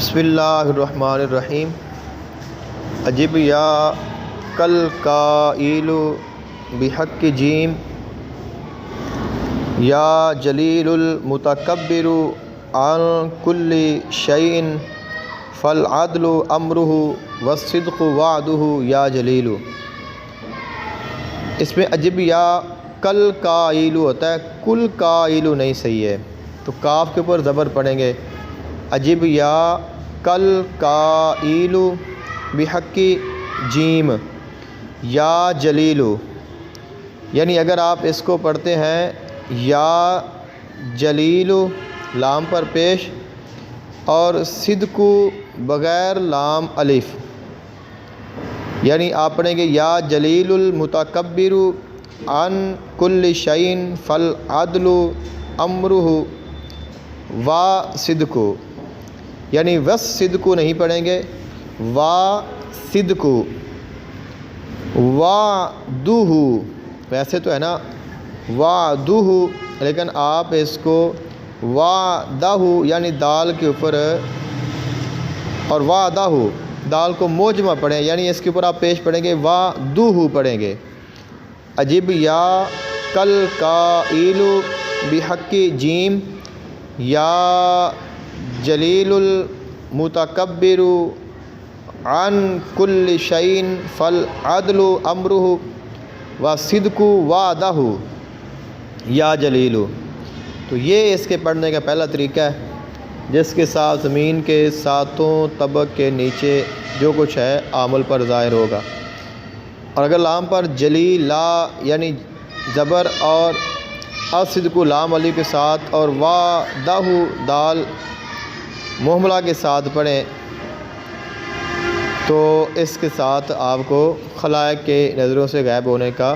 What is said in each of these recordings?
بسم اللہ الرحمن الرحیم۔ عجب یا کل قائل بحق جیم، یا جلیل المتکبر عن کل شیء فالعدل امرہ والصدق وعدہ یا جلیل۔ اس میں عجب یا کل قائل ہوتا ہے، کل قائل نہیں صحیح ہے، تو کاف کے اوپر زبر پڑھیں گے۔ عجب یا کل قائل بحق جیم یا جلیل، یعنی اگر آپ اس کو پڑھتے ہیں یا جلیل لام پر پیش اور صدق بغیر لام الف، یعنی آپ پڑھیں گے یا جلیل المتکبر عن کل شیء فالعدل امرہ و صدق، یعنی وس صدق نہیں پڑھیں گے، وا صدق وعدہ، ویسے تو ہے نا وعدہ، لیکن آپ اس کو وعدہ یعنی دال کے اوپر اور وعدہ دال کو موجمہ پڑھیں، یعنی اس کے اوپر آپ پیش پڑھیں گے وعدہ پڑھیں گے۔ عجب یا کل قائل بحق جیم یا جلیل المتکبر عن کل شیء فالعدل امرہ والصدق وعدہ یا جلیل۔ تو یہ اس کے پڑھنے کا پہلا طریقہ ہے، جس کے ساتھ زمین کے ساتوں طبق کے نیچے جو کچھ ہے عامل پر ظاہر ہوگا، اور اگر لام پر جلی لا یعنی زبر اور الصدق لام علی کے ساتھ اور وعدہ دال محملہ کے ساتھ پڑھیں تو اس کے ساتھ آپ کو خلائق کے نظروں سے غائب ہونے کا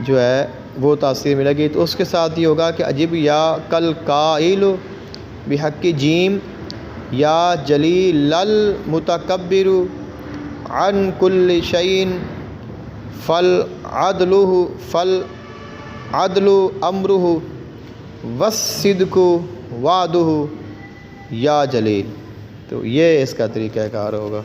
جو ہے وہ تاثیر ملے گی۔ تو اس کے ساتھ یہ ہوگا کہ عجب یا کل قائل بحق جیم یا جلیل المتکبر عن کل شیء فالعدل امرہ والصدق وعدہ یا جلیل۔ تو یہ اس کا طریقہ کار ہوگا۔